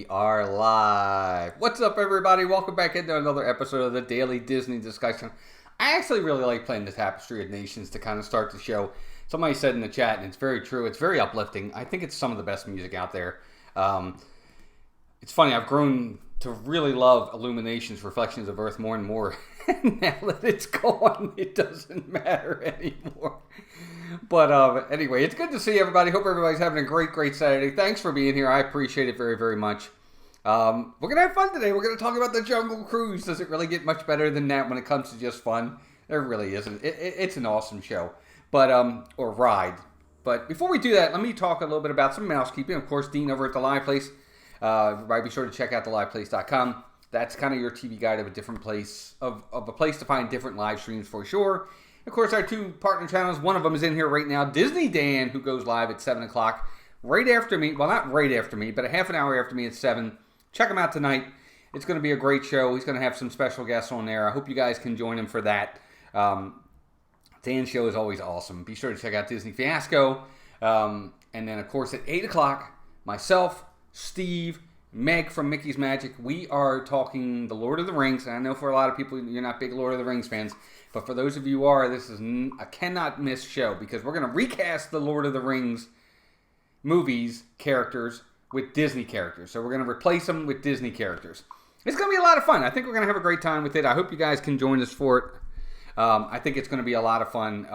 We are live. What's up, everybody? Welcome back into another episode of the Daily Disney Discussion. I actually really like playing the Tapestry of Nations to kind of start the show. Somebody said in the chat, and it's very true, it's very uplifting. I think it's some of the best music out there. It's funny, I've grown to really love Illumination's Reflections of Earth more and more. Now that it's gone, it doesn't matter anymore. But anyway, it's good to see everybody. Hope everybody's having a great Saturday. Thanks for being here. I appreciate it very much. We're going to have fun today. We're going to talk about the Jungle Cruise. Does it really get much better than that when it comes to just fun? There really isn't. It's an awesome show, but or ride. But before we do that, let me talk a little bit about some housekeeping. Of course, Dean over at The Live Place. Everybody be sure to check out theliveplace.com. That's kind of your TV guide of a different place, of a place to find different live streams for sure. Of course, our two partner channels, one of them is in here right now, Disney Dan, who goes live at 7 o'clock, right after me. Well, not right after me, but a half an hour after me at 7. Check him out tonight. It's going to be a great show. He's going to have some special guests on there. I hope you guys can join him for that. Dan's show is always awesome. Be sure to check out Disney Fiasco. And then, of course, at 8 o'clock, myself, Steve, Meg from Mickey's Magic, we are talking The Lord of the Rings. And I know for a lot of people, you're not big Lord of the Rings fans. But for those of you who are, this is a cannot miss show because we're going to recast the Lord of the Rings movies characters with Disney characters. So we're going to replace them with Disney characters. It's going to be a lot of fun. I think we're going to have a great time with it. I hope you guys can join us for it. I think it's going to be a lot of fun.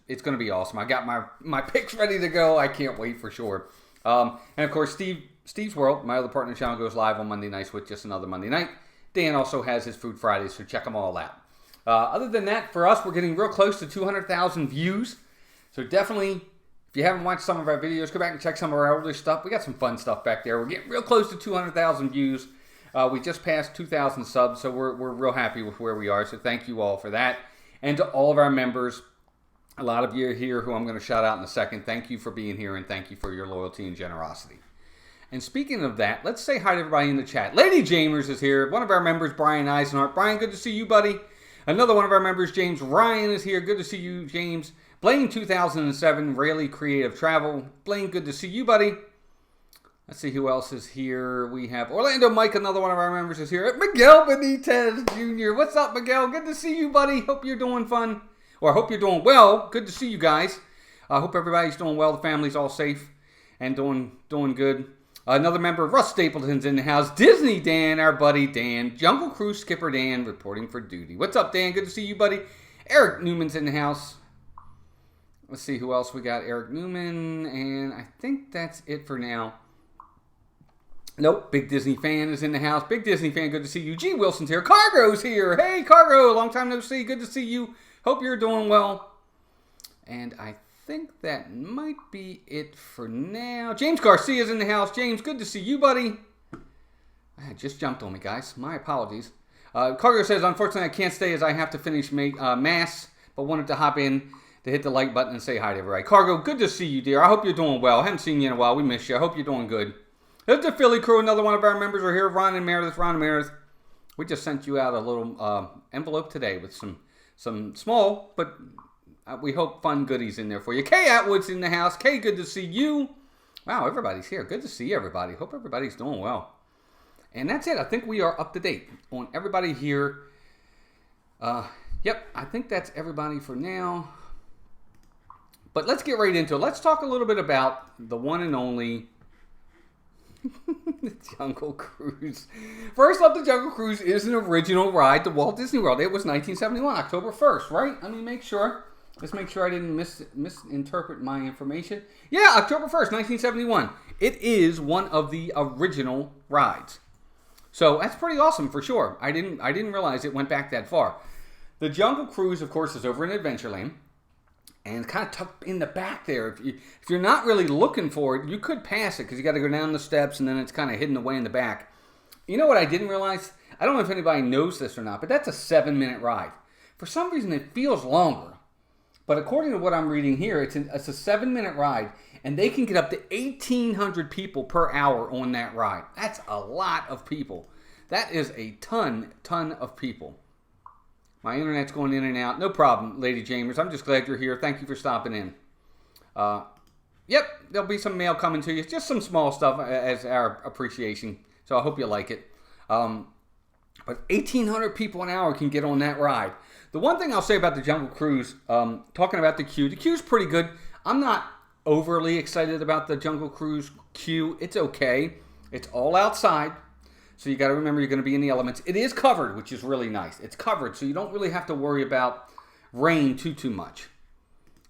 It's going to be awesome. I got my picks ready to go. I can't wait for sure. And of course, Steve's World, my other partner channel, goes live on Monday nights with just another Monday night. Dan also has his Food Fridays, so check them all out. Other than that, for us, we're getting real close to 200,000 views. So definitely, if you haven't watched some of our videos, go back and check some of our older stuff. We got some fun stuff back there. We're getting real close to 200,000 views. We just passed 2,000 subs, so we're real happy with where we are. So thank you all for that. And to all of our members, a lot of you are here who I'm going to shout out in a second. Thank you for being here, and thank you for your loyalty and generosity. And speaking of that, let's say hi to everybody in the chat. Lady Jamers is here. One of our members, Brian Eisenhart. Brian, good to see you, buddy. Another one of our members, James Ryan, is here. Good to see you, James. Blaine, 2007, Rayleigh Creative Travel. Blaine, good to see you, buddy. Let's see who else is here. We have Orlando Mike, another one of our members, is here. Miguel Benitez Jr. What's up, Miguel? Good to see you, buddy. Hope you're doing fun. Or hope you're doing well. Good to see you guys. I hope everybody's doing well. The family's all safe and doing good. Another member, Russ Stapleton's in the house. Disney Dan, our buddy Dan. Jungle Cruise Skipper Dan, reporting for duty. What's up, Dan? Good to see you, buddy. Eric Newman's in the house. Let's see who else we got. Eric Newman, and I think that's it for now. Nope, Big Disney Fan is in the house. Big Disney Fan, good to see you. G. Wilson's here. Cargo's here. Hey, Cargo, long time no see. Good to see you. Hope you're doing well. And I think that might be it for now. James Garcia's in the house. James, good to see you, buddy. I just jumped on me, guys. My apologies. Cargo says, unfortunately, I can't stay as I have to finish Mass, but wanted to hop in to hit the like button and say hi to everybody. Cargo, good to see you, dear. I hope you're doing well. I haven't seen you in a while. We miss you. I hope you're doing good. There's the Philly crew. Another one of our members are here. Ron and Meredith. Ron and Meredith. We just sent you out a little envelope today with some small, but we hope fun goodies in there for you. Kay Atwood's in the house. Kay, good to see you. Wow, everybody's here. Good to see everybody. Hope everybody's doing well. And that's it. I think we are up to date on everybody here. Yep, I think that's everybody for now. But let's get right into it. Let's talk a little bit about the one and only the Jungle Cruise. First up, the Jungle Cruise is an original ride to Walt Disney World. It was 1971, October 1st, right? Let me make sure. Let's make sure I didn't misinterpret my information. Yeah, October 1st, 1971. It is one of the original rides. So that's pretty awesome for sure. I didn't realize it went back that far. The Jungle Cruise, of course, is over in Adventureland. And kind of tucked in the back there. If you're not really looking for it, you could pass it because you got to go down the steps and then it's kind of hidden away in the back. You know what I didn't realize? I don't know if anybody knows this or not, but that's a 7-minute ride. For some reason, it feels longer. But according to what I'm reading here, it's a 7-minute ride, and they can get up to 1,800 people per hour on that ride. That's a lot of people. That is a ton of people. My internet's going in and out. No problem, Lady Jamers. I'm just glad you're here. Thank you for stopping in. Yep, there'll be some mail coming to you. Just some small stuff as our appreciation. So So I hope you like it. But 1,800 people an hour can get on that ride. The one thing I'll say about the Jungle Cruise, talking about the queue's pretty good. I'm not overly excited about the Jungle Cruise queue. It's okay. It's all outside. So you got to remember you're going to be in the elements. It is covered, which is really nice. It's covered, so you don't really have to worry about rain too much.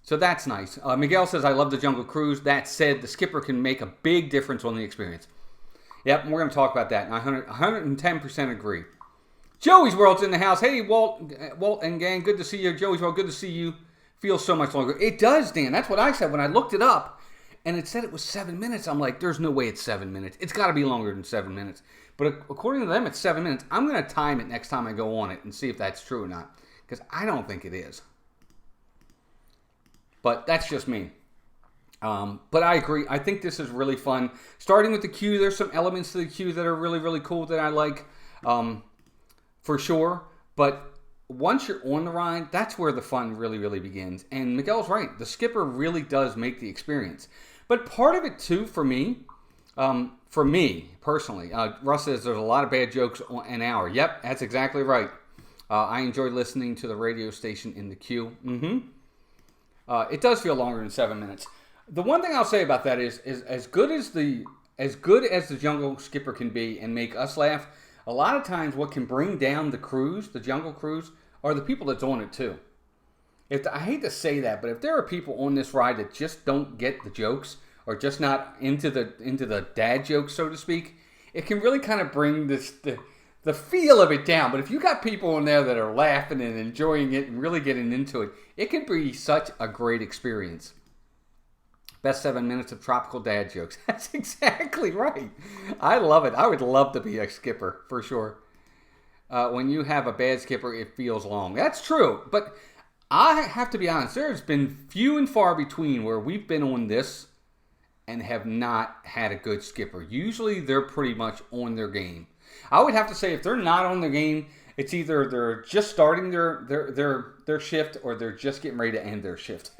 So that's nice. Miguel says, I love the Jungle Cruise. That said, the skipper can make a big difference on the experience. Yep, we're going to talk about that. And I 110% agree. Joey's World's in the house. Hey, Walt and gang, good to see you. Joey's World, good to see you. Feels so much longer. It does, Dan. That's what I said when I looked it up. And it said it was 7 minutes. I'm like, there's no way it's 7 minutes. It's got to be longer than 7 minutes. But according to them, it's 7 minutes. I'm going to time it next time I go on it and see if that's true or not. Because I don't think it is. But that's just me. But I agree. I think this is really fun. Starting with the queue, there's some elements to the queue that are really, really cool that I like. For sure. But once you're on the ride, that's where the fun really, really begins. And Miguel's right. The skipper really does make the experience. But part of it, too, for me personally, Russ says there's a lot of bad jokes an hour. Yep, that's exactly right. I enjoy listening to the radio station in the queue. It does feel longer than 7 minutes. The one thing I'll say about that is as good as the Jungle Skipper can be and make us laugh, a lot of times what can bring down the Jungle Cruise, are the people that's on it too. I hate to say that, but if there are people on this ride that just don't get the jokes or just not into the dad jokes, so to speak, it can really kind of bring the feel of it down. But if you got people in there that are laughing and enjoying it and really getting into it, it can be such a great experience. Best 7 minutes of tropical dad jokes. That's exactly right. I love it. I would love to be a skipper, for sure. When you have a bad skipper, it feels long. That's true. But I have to be honest, there's been few and far between where we've been on this and have not had a good skipper. Usually they're pretty much on their game. I would have to say if they're not on their game, it's either they're just starting their shift or they're just getting ready to end their shift.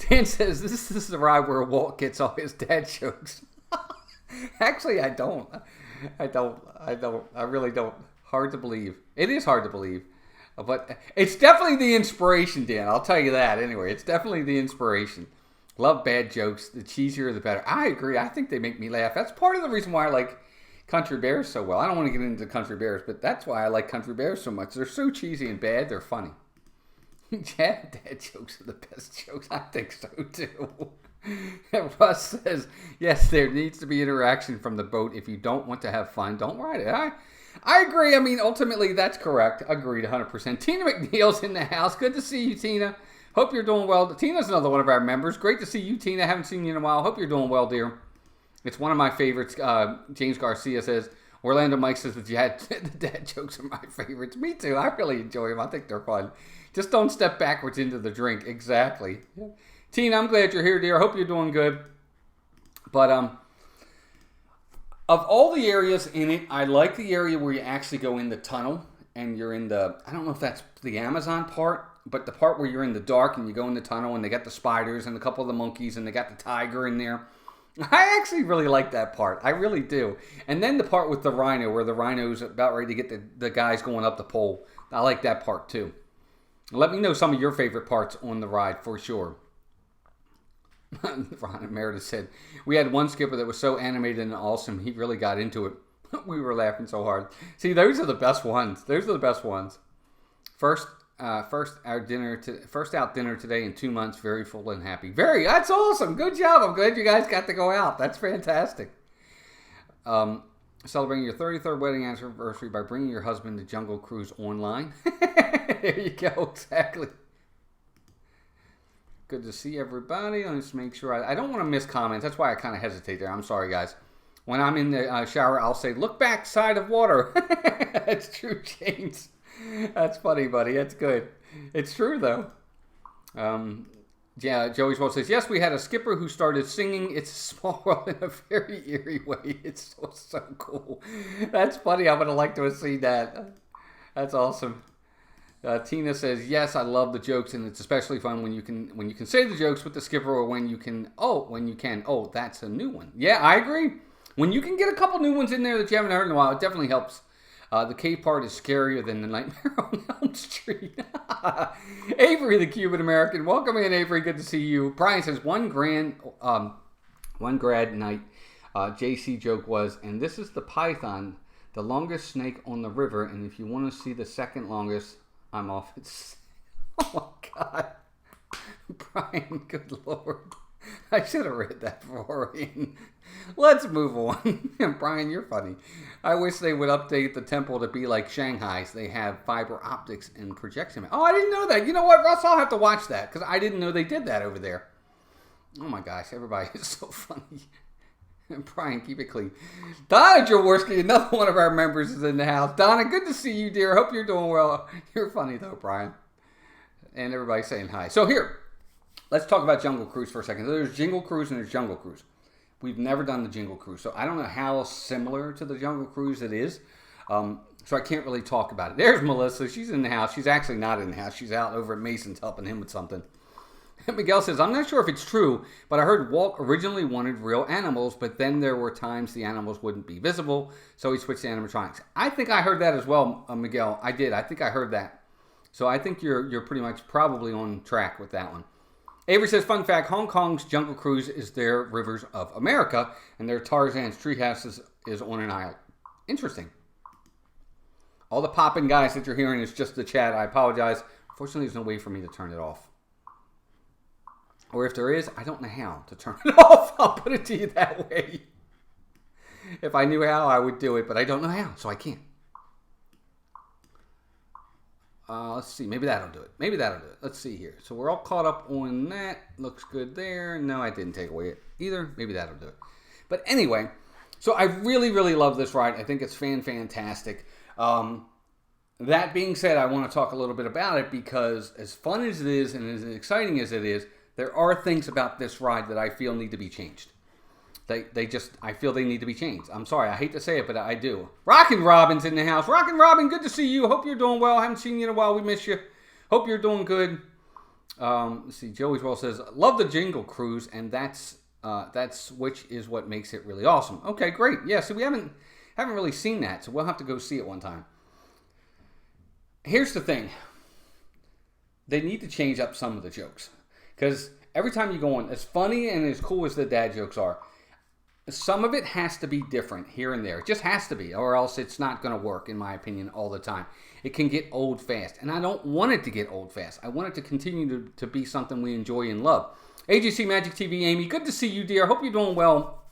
Dan says, this is the ride where Walt gets all his dad jokes. Actually, I don't. I really don't. Hard to believe. It is hard to believe. But it's definitely the inspiration, Dan. I'll tell you that anyway. It's definitely the inspiration. Love bad jokes. The cheesier, the better. I agree. I think they make me laugh. That's part of the reason why I like Country Bears so well. I don't want to get into Country Bears, but that's why I like Country Bears so much. They're so cheesy and bad. They're funny. Dad jokes are the best jokes. I think so too. Russ says, yes, there needs to be interaction from the boat. If you don't want to have fun, don't ride it. I agree. I mean, ultimately, that's correct. Agreed 100%. Tina McNeil's in the house. Good to see you, Tina. Hope you're doing well. Tina's another one of our members. Great to see you, Tina. Haven't seen you in a while. Hope you're doing well, dear. It's one of my favorites. James Garcia says, Orlando Mike says the dad jokes are my favorites. Me too. I really enjoy them. I think they're fun. Just don't step backwards into the drink. Exactly. Tina, I'm glad you're here, dear. Hope you're doing good. But of all the areas in it, I like the area where you actually go in the tunnel and you're in the, I don't know if that's the Amazon part, but the part where you're in the dark and you go in the tunnel and they got the spiders and a couple of the monkeys and they got the tiger in there. I actually really like that part. I really do. And then the part with the rhino where the rhino's about ready to get the guys going up the pole. I like that part too. Let me know some of your favorite parts on the ride for sure. Ron and Meredith said, we had one skipper that was so animated and awesome, he really got into it. We were laughing so hard. See, those are the best ones. Those are the best ones. First out dinner today in 2 months. Very full and happy. That's awesome. Good job. I'm glad you guys got to go out. That's fantastic. Celebrating your 33rd wedding anniversary by bringing your husband to Jungle Cruise online. There you go. Exactly. Good to see everybody. Let's make sure I don't want to miss comments. That's why I kind of hesitate there. I'm sorry, guys. When I'm in the shower, I'll say, look back side of water. That's true, James. That's funny, buddy. That's good. It's true, though. Yeah, Joey Swell says, yes, we had a skipper who started singing It's a Small World in a very eerie way. It's so cool. That's funny. I would have liked to have seen that. That's awesome. Tina says, yes, I love the jokes, and it's especially fun when you can say the jokes with the skipper or when you can. Oh, that's a new one. Yeah, I agree. When you can get a couple new ones in there that you haven't heard in a while, it definitely helps. The cave part is scarier than the Nightmare on Elm Street. Avery, the Cuban American. Welcome in, Avery. Good to see you. Brian says, one grad night JC joke was, and this is the python, the longest snake on the river, and if you want to see the second longest, I'm off. It's... Oh, my God. Brian, good Lord. I should have read that before. Let's move on. Brian, you're funny. I wish they would update the temple to be like Shanghai's. They have fiber optics and projection. Oh, I didn't know that. You know what, Russ? I'll have to watch that because I didn't know they did that over there. Oh, my gosh. Everybody is so funny. Brian, keep it clean. Donna Jaworski, another one of our members, is in the house. Donna, good to see you, dear. Hope you're doing well. You're funny, though, Brian. And everybody's saying hi. So here, let's talk about Jungle Cruise for a second. There's Jingle Cruise and there's Jungle Cruise. We've never done the Jingle Cruise, so I don't know how similar to the Jungle Cruise it is. So I can't really talk about it. There's Melissa. She's in the house. She's actually not in the house. She's out over at Mason's helping him with something. Miguel says, I'm not sure if it's true, but I heard Walt originally wanted real animals, but then there were times the animals wouldn't be visible, so he switched to animatronics. I think I heard that as well, Miguel. I did. I think I heard that. So I think you're pretty much probably on track with that one. Avery says, fun fact, Hong Kong's Jungle Cruise is their Rivers of America, and their Tarzan's Treehouse is on an island. Interesting. All the popping guys that you're hearing is just the chat. I apologize. Unfortunately, there's no way for me to turn it off. Or if there is, I don't know how to turn it off. I'll put it to you that way. If I knew how, I would do it, but I don't know how, so I can't. Let's see. Maybe that'll do it. Maybe that'll do it. Let's see here. So we're all caught up on that. Looks good there. No, I didn't take away it either. Maybe that'll do it. But anyway, so I really, really love this ride. I think it's fantastic. That being said, I want to talk a little bit about it because as fun as it is and as exciting as it is, there are things about this ride that I feel need to be changed. I feel they need to be changed. I'm sorry, I hate to say it, but I do. Rockin' Robin's in the house. Rockin' Robin, good to see you. Hope you're doing well. Haven't seen you in a while. We miss you. Hope you're doing good. Let's see, Joey's well says, love the Jingle Cruise, and that's which is what makes it really awesome. Okay, great. Yeah, so we haven't really seen that, so we'll have to go see it one time. Here's the thing. They need to change up some of the jokes. Because every time you go on, as funny and as cool as the dad jokes are, some of it has to be different here and there. It just has to be, or else it's not going to work, in my opinion, all the time. It can get old fast, and I don't want it to get old fast. I want it to continue to be something we enjoy and love. AGC Magic TV, Amy, good to see you, dear. Hope you're doing well.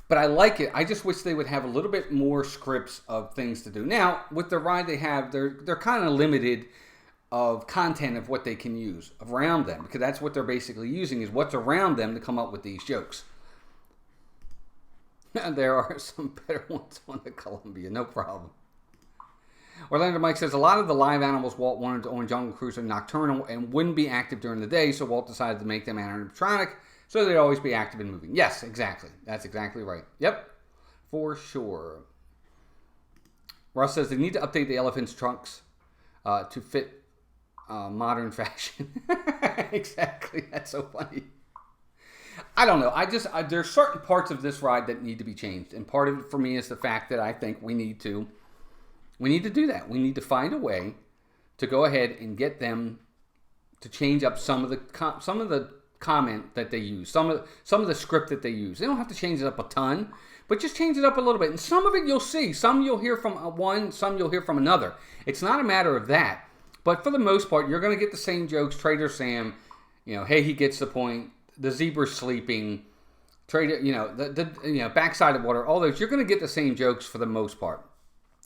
But I like it. I just wish they would have a little bit more scripts of things to do. Now, with the ride they have, they're kind of limited of content of what they can use around them, because that's what they're basically using is what's around them to come up with these jokes. There are some better ones on the Columbia, no problem. Orlando Mike says, a lot of the live animals Walt wanted on Jungle Cruise are nocturnal and wouldn't be active during the day, so Walt decided to make them animatronic so they'd always be active and moving. Yes, exactly. That's exactly right. Yep, for sure. Russ says they need to update the elephant's trunks to fit modern fashion. Exactly. That's so funny. I don't know. There's certain parts of this ride that need to be changed, and part of it for me is the fact that I think we need to do that. We need to find a way to go ahead and get them to change up some of the comment that they use, some of the script that they use. They don't have to change it up a ton, but just change it up a little bit. And some of it you'll see. Some you'll hear from one, some you'll hear from another. It's not a matter of that. But for the most part, you're going to get the same jokes. Trader Sam, hey, he gets the point. The zebra's sleeping. Trader, the backside of water. All those, you're going to get the same jokes for the most part.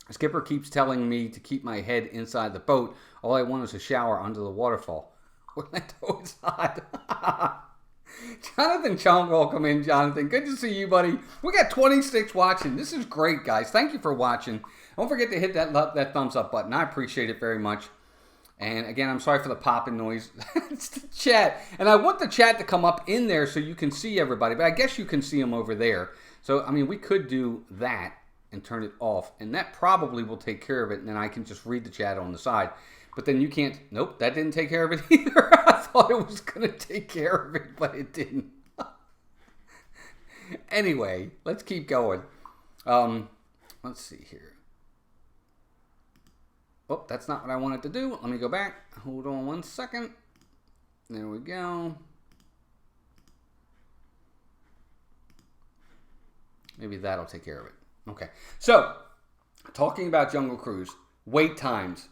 Skipper keeps telling me to keep my head inside the boat. All I want is a shower under the waterfall. Orlando is hot. Jonathan Chong, welcome in, Jonathan. Good to see you, buddy. We got 26 watching. This is great, guys. Thank you for watching. Don't forget to hit that thumbs up button. I appreciate it very much. And again, I'm sorry for the popping noise. It's the chat. And I want the chat to come up in there so you can see everybody. But I guess you can see them over there. So, we could do that and turn it off. And that probably will take care of it. And then I can just read the chat on the side. But then you can't. Nope, that didn't take care of it either. I thought it was going to take care of it, but it didn't. Anyway, let's keep going. Let's see here. Oh, that's not what I wanted to do. Let me go back. Hold on one second. There we go. Maybe that'll take care of it. Okay. So, talking about Jungle Cruise, wait times,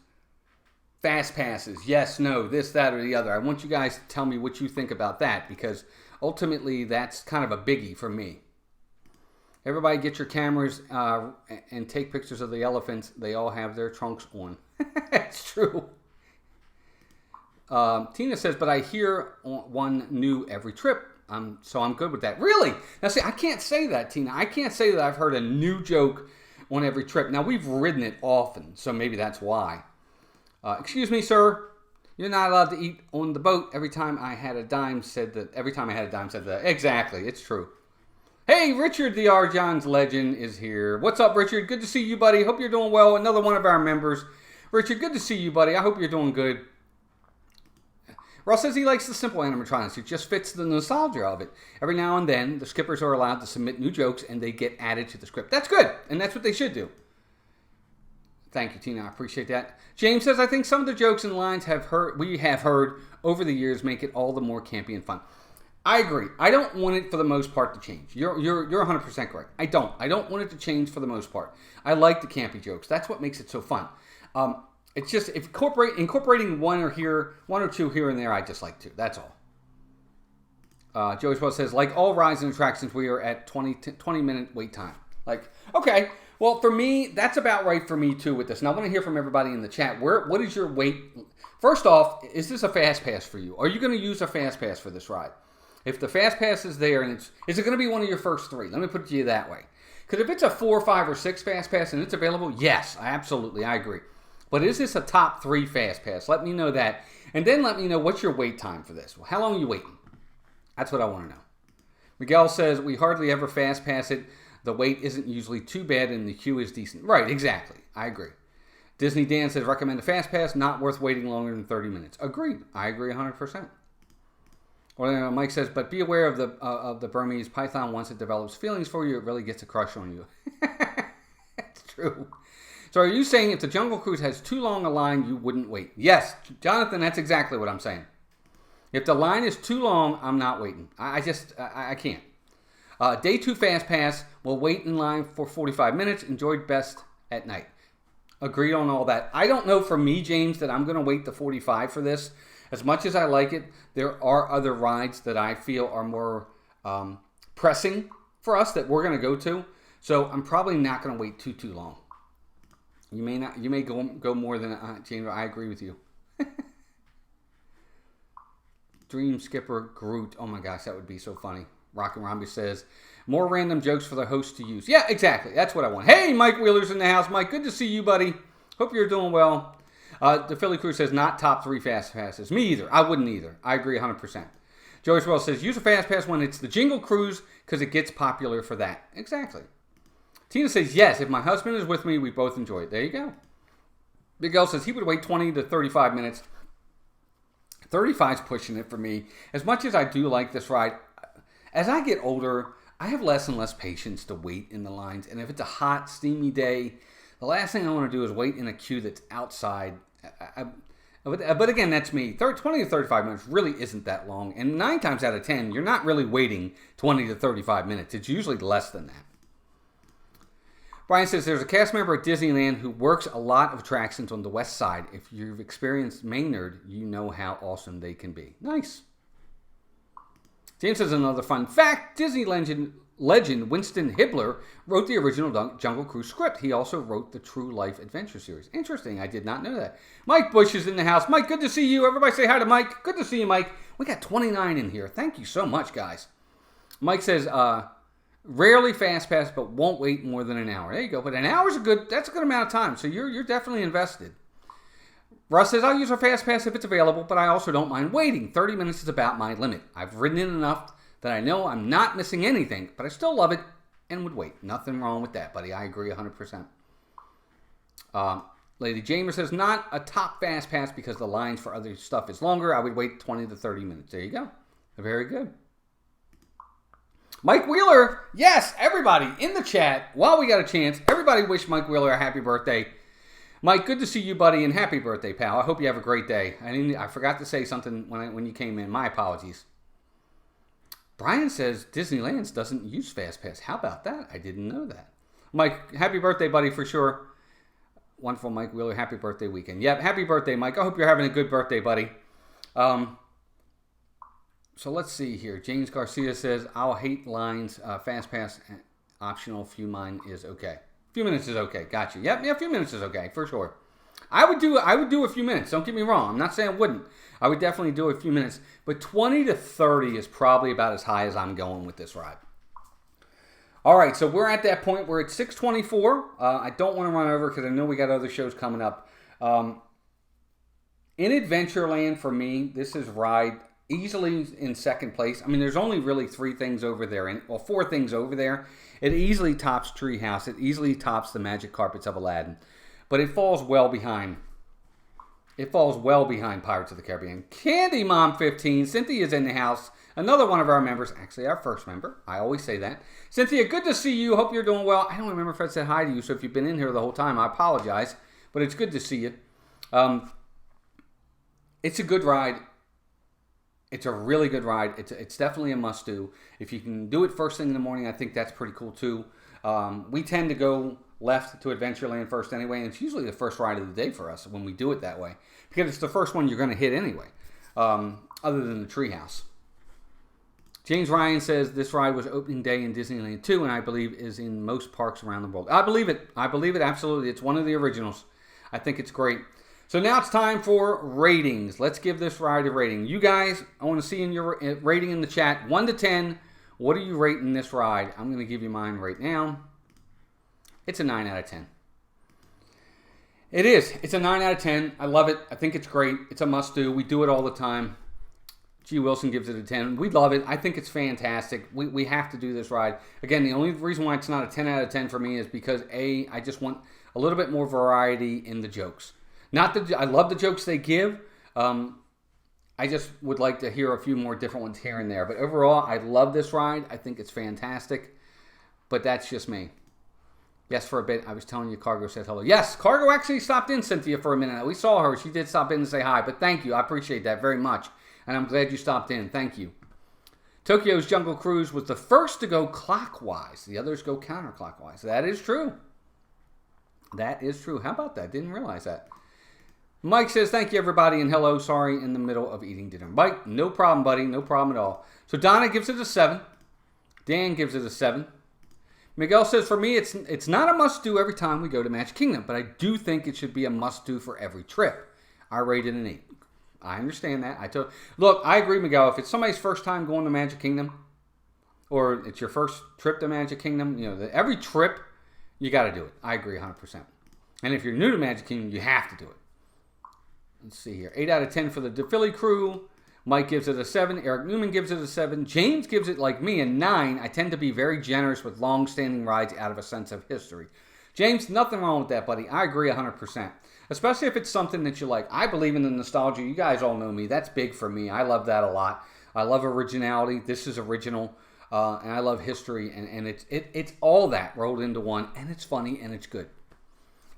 fast passes, yes, no, this, that, or the other. I want you guys to tell me what you think about that, because ultimately that's kind of a biggie for me. Everybody get your cameras and take pictures of the elephants. They all have their trunks on. It's true. Tina says, but I hear one new every trip. So I'm good with that. Really? Now see, I can't say that, Tina. I can't say that I've heard a new joke on every trip. Now, we've ridden it often, so maybe that's why. Excuse me, sir. You're not allowed to eat on the boat. Every time I had a dime said that. Exactly, it's true. Hey, Richard the R. John's legend is here. What's up, Richard? Good to see you, buddy. Hope you're doing well. Another one of our members. Richard, good to see you, buddy. I hope you're doing good. Ross says he likes the simple animatronics. It just fits the nostalgia of it. Every now and then, the skippers are allowed to submit new jokes, and they get added to the script. That's good, and that's what they should do. Thank you, Tina. I appreciate that. James says, I think some of the jokes and lines we have heard over the years make it all the more campy and fun. I agree. I don't want it for the most part to change. You're 100% correct. I don't want it to change for the most part. I like the campy jokes. That's what makes it so fun. It's just incorporating one or two here and there. I just like to. That's all. Joey Swell says, like all rides and attractions, we are at 20-minute wait time. Like, okay, well for me, that's about right for me too with this. And I want to hear from everybody in the chat. What is your wait? First off, is this a fast pass for you? Are you going to use a fast pass for this ride? If the fast pass is there, and is it going to be one of your first three? Let me put it to you that way. Because if it's a 4, 5, or 6 fast pass and it's available, yes, I agree. But is this a top 3 fast pass? Let me know that. And then let me know what's your wait time for this. Well, how long are you waiting? That's what I want to know. Miguel says, we hardly ever fast pass it. The wait isn't usually too bad and the queue is decent. Right, exactly. I agree. Disney Dan says, recommend a fast pass. Not worth waiting longer than 30 minutes. Agreed. I agree 100%. Well, Mike says, but be aware of the Burmese python. Once it develops feelings for you, it really gets a crush on you. That's true. So are you saying if the Jungle Cruise has too long a line, you wouldn't wait? Yes, Jonathan, that's exactly what I'm saying. If the line is too long, I'm not waiting. I can't. Day 2 Fast Pass, will wait in line for 45 minutes. Enjoyed best at night. Agreed on all that. I don't know for me, James, that I'm going to wait the 45 for this. As much as I like it, there are other rides that I feel are more pressing for us that we're going to go to. So I'm probably not going to wait too long. You may not. You may go more than James. I agree with you. Dream Skipper Groot. Oh my gosh, that would be so funny. Rockin' Romby says, more random jokes for the host to use. Yeah, exactly. That's what I want. Hey, Mike Wheeler's in the house. Mike, good to see you, buddy. Hope you're doing well. The Philly Crew says, not top 3 fast passes. Me either. I wouldn't either. I agree 100%. Joey Swell says, use a fast pass when it's the Jingle Cruise because it gets popular for that. Exactly. Tina says, yes, if my husband is with me, we both enjoy it. There you go. Big L says he would wait 20 to 35 minutes. 35's pushing it for me. As much as I do like this ride, as I get older, I have less and less patience to wait in the lines. And if it's a hot, steamy day, the last thing I want to do is wait in a queue that's outside. But again, that's me. 20 to 35 minutes really isn't that long. And 9 times out of 10, you're not really waiting 20 to 35 minutes. It's usually less than that. Brian says, there's a cast member at Disneyland who works a lot of attractions on the west side. If you've experienced Maynard, you know how awesome they can be. Nice. James says, another fun fact, Disney legend Winston Hibler wrote the original Jungle Cruise script. He also wrote the True Life Adventure series. Interesting. I did not know that. Mike Bush is in the house. Mike, good to see you. Everybody say hi to Mike. Good to see you, Mike. We got 29 in here. Thank you so much, guys. Mike says, rarely fast pass, but won't wait more than an hour. There you go. But an hour's that's a good amount of time. So you're definitely invested. Russ says, I'll use a fast pass if it's available, but I also don't mind waiting. 30 minutes is about my limit. I've ridden it enough that I know I'm not missing anything, but I still love it and would wait. Nothing wrong with that, buddy. I agree 100%. Lady Jamer says, not a top fast pass because the lines for other stuff is longer. I would wait 20 to 30 minutes. There you go. Very good. Mike Wheeler, yes, everybody in the chat, while we got a chance, everybody wish Mike Wheeler a happy birthday. Mike, good to see you, buddy, and happy birthday, pal. I hope you have a great day. I forgot to say something when you came in. My apologies. Brian says Disneyland doesn't use FastPass. How about that? I didn't know that. Mike, happy birthday, buddy, for sure. Wonderful, Mike Wheeler. Happy birthday weekend. Yep, happy birthday, Mike. I hope you're having a good birthday, buddy. So let's see here. James Garcia says, I'll hate lines. Fast pass optional. Few mine is okay. Few minutes is okay. Gotcha. Yep, yeah, a few minutes is okay, for sure. I would do a few minutes. Don't get me wrong. I'm not saying I wouldn't. I would definitely do a few minutes. But 20 to 30 is probably about as high as I'm going with this ride. All right, so we're at that point. We're at 6:24. I don't want to run over because I know we got other shows coming up. In Adventureland, for me, this is ride easily in second place. I mean, there's only really 3 things over there. 4 things over there. It easily tops Treehouse. It easily tops the Magic Carpets of Aladdin. But it falls well behind. It falls well behind Pirates of the Caribbean. Candy Mom 15. Cynthia's in the house. Another one of our members. Actually, our first member. I always say that. Cynthia, good to see you. Hope you're doing well. I don't remember if I said hi to you, so if you've been in here the whole time, I apologize. But it's good to see you. It's a good ride. It's a really good ride. It's definitely a must-do. If you can do it first thing in the morning, I think that's pretty cool, too. We tend to go left to Adventureland first anyway, and it's usually the first ride of the day for us when we do it that way. Because it's the first one you're going to hit anyway, other than the Treehouse. James Ryan says this ride was opening day in Disneyland 2, and I believe is in most parks around the world. I believe it. I believe it, absolutely. It's one of the originals. I think it's great. So now it's time for ratings. Let's give this ride a rating. You guys, I want to see in your rating in the chat, 1 to 10. What are you rating this ride? I'm going to give you mine right now. It's a 9 out of 10. It is. It's a 9 out of 10. I love it. I think it's great. It's a must-do. We do it all the time. G. Wilson gives it a 10. We love it. I think it's fantastic. We have to do this ride. Again, the only reason why it's not a 10 out of 10 for me is because, A, I just want a little bit more variety in the jokes. Not that I love the jokes they give. I just would like to hear a few more different ones here and there. But overall, I love this ride. I think it's fantastic. But that's just me. Yes, for a bit. I was telling you Cargo said hello. Yes, Cargo actually stopped in, Cynthia, for a minute. We saw her. She did stop in and say hi. But thank you. I appreciate that very much. And I'm glad you stopped in. Thank you. Tokyo's Jungle Cruise was the first to go clockwise. The others go counterclockwise. That is true. That is true. How about that? Didn't realize that. Mike says, thank you, everybody, and hello. Sorry, in the middle of eating dinner. Mike, no problem, buddy. No problem at all. So Donna gives it a 7. Dan gives it a 7. Miguel says, for me, it's not a must-do every time we go to Magic Kingdom, but I do think it should be a must-do for every trip. I rated an 8. I understand that. Look, I agree, Miguel. If it's somebody's first time going to Magic Kingdom, or it's your first trip to Magic Kingdom, every trip, you got to do it. I agree 100%. And if you're new to Magic Kingdom, you have to do it. Let's see here. 8 out of 10 for the DePhilly crew. Mike gives it a 7. Eric Newman gives it a 7. James gives it, like me, a 9. I tend to be very generous with long-standing rides out of a sense of history. James, nothing wrong with that, buddy. I agree 100%. Especially if it's something that you like. I believe in the nostalgia. You guys all know me. That's big for me. I love that a lot. I love originality. This is original. And I love history. And it's all that rolled into one. And it's funny and it's good.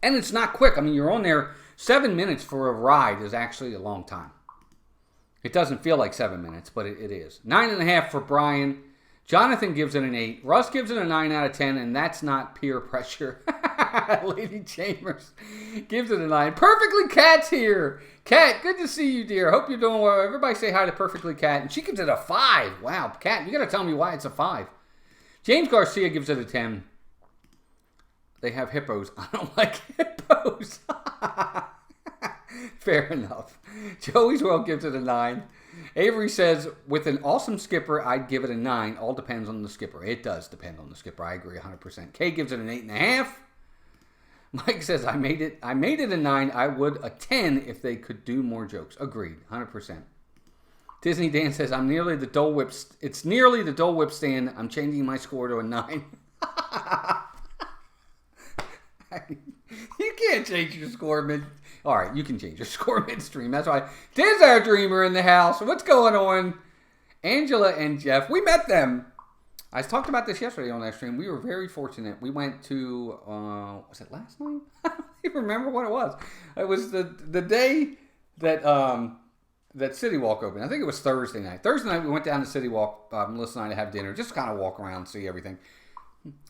And it's not quick. I mean, you're on there. 7 minutes for a ride is actually a long time. It doesn't feel like 7 minutes, but it is. 9.5 for Brian. Jonathan gives it an 8. Russ gives it a 9 out of 10, and that's not peer pressure. Lady Chambers gives it a 9. Perfectly Cat's here. Cat, good to see you, dear. Hope you're doing well. Everybody say hi to Perfectly Cat. And she gives it a 5. Wow, Cat, you got to tell me why it's a 5. James Garcia gives it a 10. They have hippos. I don't like hippos. Fair enough. Joey's World gives it a 9. Avery says, with an awesome skipper, I'd give it a 9. All depends on the skipper. It does depend on the skipper. I agree 100%. Kay gives it an 8.5. Mike says, I made it a 9. I would a 10 if they could do more jokes. Agreed. 100%. Disney Dan says, it's nearly the Dole Whip stand. I'm changing my score to a 9. You can't change your score mid. All right, you can change your score midstream. That's why. There's our dreamer in the house. What's going on? Angela and Jeff. We met them. I talked about this yesterday on that stream. We were very fortunate. We went to, was it last night? I don't even remember what it was. It was the day that that City Walk opened. I think it was Thursday night. Thursday night we went down to City Walk, Melissa and I, to have dinner. Just kind of walk around, see everything.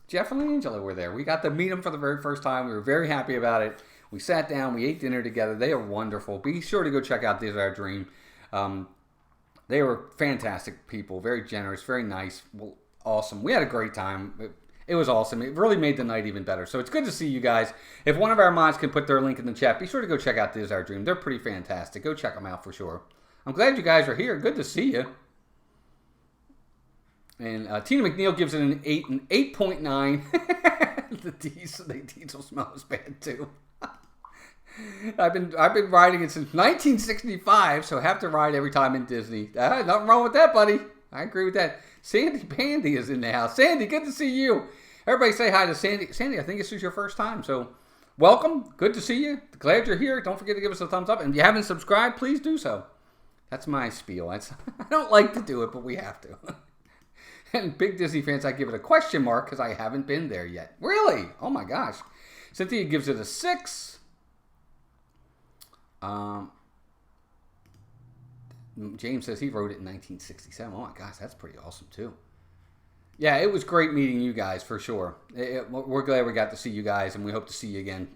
Jeff and Angela were there. We got to meet them for the very first time. We were very happy about it. We sat down. We ate dinner together. They are wonderful. Be sure to go check out This Our Dream. They were fantastic people. Very generous. Very nice. Well, awesome. We had a great time. It was awesome. It really made the night even better. So it's good to see you guys. If one of our mods can put their link in the chat, be sure to go check out This Our Dream. They're pretty fantastic. Go check them out for sure. I'm glad you guys are here. Good to see you. And Tina McNeil gives it an 8.9. The diesel smell is bad too. I've been riding it since 1965, so I have to ride every time in Disney. Nothing wrong with that, buddy. I agree with that. Sandy Pandy is in the house. Sandy, good to see you. Everybody say hi to Sandy. Sandy, I think this is your first time, so welcome. Good to see you. Glad you're here. Don't forget to give us a thumbs up. And if you haven't subscribed, please do so. That's my spiel. I don't like to do it, but we have to. And big Disney fans, I give it a question mark because I haven't been there yet. Really? Oh my gosh. Cynthia gives it a 6. James says he wrote it in 1967. Oh my gosh, that's pretty awesome too. Yeah, it was great meeting you guys for sure. We're glad we got to see you guys, and we hope to see you again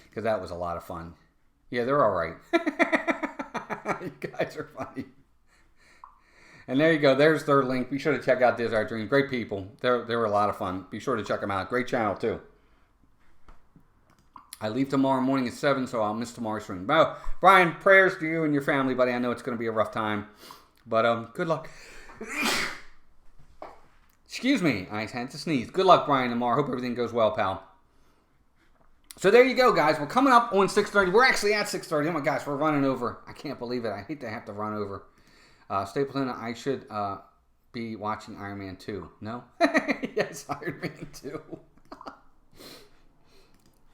because that was a lot of fun. Yeah, they're all right. You guys are funny. And there you go. There's their link. Be sure to check out This Our Dream. Great people. They were a lot of fun. Be sure to check them out. Great channel too. I leave tomorrow morning at 7, so I'll miss tomorrow's stream. Well, Brian, prayers to you and your family, buddy. I know it's going to be a rough time, but good luck. Excuse me, I had to sneeze. Good luck, Brian, tomorrow. Hope everything goes well, pal. So there you go, guys. We're coming up on 6:30. We're actually at 6:30. Oh my gosh, we're running over. I can't believe it. I hate to have to run over. Stapleton, I should be watching Iron Man 2. No? Yes, Iron Man 2.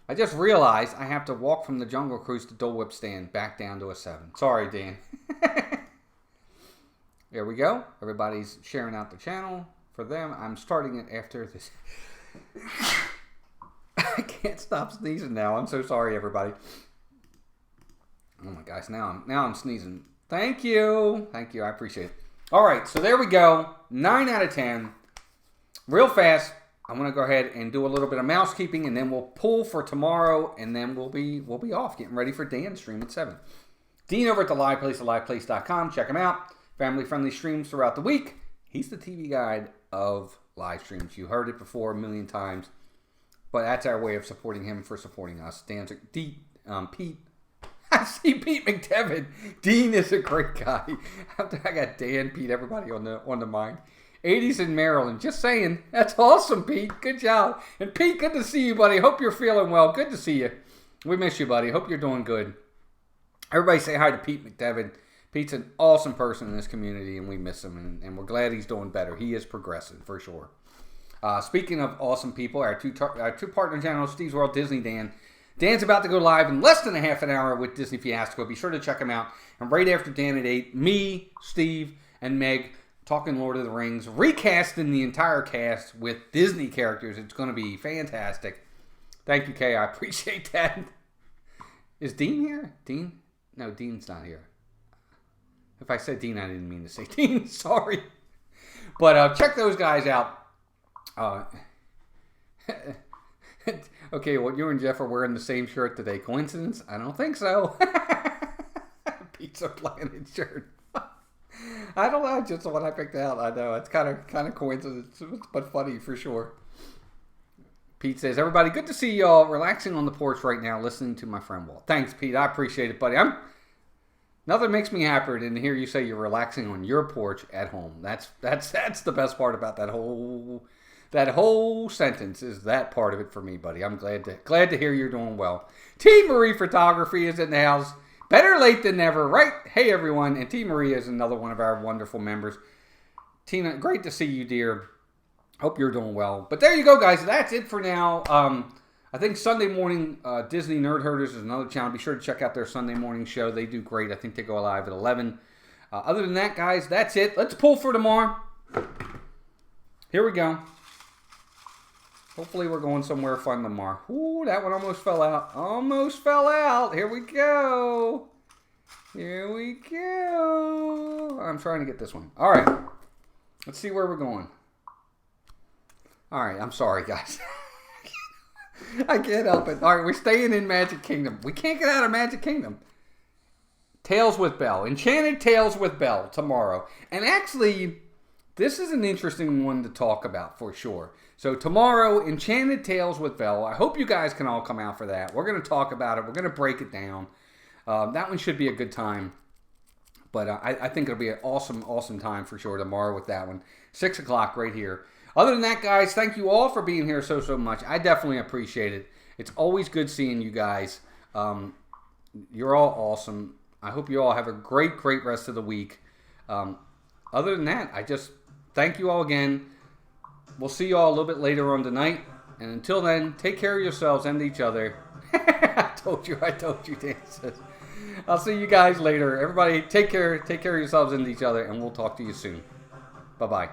I just realized I have to walk from the Jungle Cruise to Dole Whip stand back down to a 7. Sorry, Dan. There we go. Everybody's sharing out the channel for them. I'm starting it after this. I can't stop sneezing now. I'm so sorry, everybody. Oh my gosh, now I'm sneezing. Thank you. Thank you. I appreciate it. All right, so there we go. 9 out of 10. Real fast. I'm going to go ahead and do a little bit of mousekeeping, and then we'll pull for tomorrow, and then we'll be off, getting ready for Dan's stream at 7. Dean over at The Live Place, theliveplace.com. Check him out. Family-friendly streams throughout the week. He's the TV guide of live streams. You heard it before a million times, but that's our way of supporting him for supporting us. Dan's Pete. I see Pete McDevitt. Dean is a great guy. I got Dan, Pete, everybody on the mind. 80s in Maryland. Just saying. That's awesome, Pete. Good job. And Pete, good to see you, buddy. Hope you're feeling well. Good to see you. We miss you, buddy. Hope you're doing good. Everybody say hi to Pete McDevitt. Pete's an awesome person in this community, and we miss him, and we're glad he's doing better. He is progressing, for sure. Speaking of awesome people, our two partner channels, Steve's World, Disney Dan. Dan's about to go live in less than a half an hour with Disney Fiasco. Be sure to check him out. And right after Dan at 8, me, Steve, and Meg talking Lord of the Rings, recasting the entire cast with Disney characters. It's going to be fantastic. Thank you, Kay. I appreciate that. Is Dean here? Dean? No, Dean's not here. If I said Dean, I didn't mean to say Dean. Sorry. But check those guys out. Okay, well, you and Jeff are wearing the same shirt today. Coincidence? I don't think so. Pizza Planet shirt. I don't know, just the one I picked out. I know, it's kind of coincidence, but funny for sure. Pete says, everybody, good to see y'all relaxing on the porch right now, listening to my friend Walt. Thanks, Pete. I appreciate it, buddy. Nothing makes me happier than to hear you say you're relaxing on your porch at home. That's the best part about that whole sentence is that part of it for me, buddy. I'm glad to hear you're doing well. T. Marie Photography is in the house. Better late than never, right? Hey, everyone. And T. Marie is another one of our wonderful members. Tina, great to see you, dear. Hope you're doing well. But there you go, guys. That's it for now. I think Sunday morning, Disney Nerd Herders is another channel. Be sure to check out their Sunday morning show. They do great. I think they go live at 11. Other than that, guys, that's it. Let's pull for tomorrow. Here we go. Hopefully we're going somewhere fun tomorrow. Ooh, that one almost fell out. Almost fell out. Here we go. Here we go. I'm trying to get this one. All right. Let's see where we're going. All right. I'm sorry, guys. I can't help it. All right. We're staying in Magic Kingdom. We can't get out of Magic Kingdom. Tales with Belle. Enchanted Tales with Belle tomorrow. And actually, this is an interesting one to talk about for sure. So tomorrow, Enchanted Tales with Belle. I hope you guys can all come out for that. We're going to talk about it. We're going to break it down. That one should be a good time. But I think it'll be an awesome, awesome time for sure tomorrow with that one. 6 o'clock right here. Other than that, guys, thank you all for being here so much. I definitely appreciate it. It's always good seeing you guys. You're all awesome. I hope you all have a great, great rest of the week. Other than that, I just thank you all again. We'll see you all a little bit later on tonight. And until then, take care of yourselves and each other. I told you, Dan says. I'll see you guys later. Everybody, take care of yourselves and each other, and we'll talk to you soon. Bye-bye.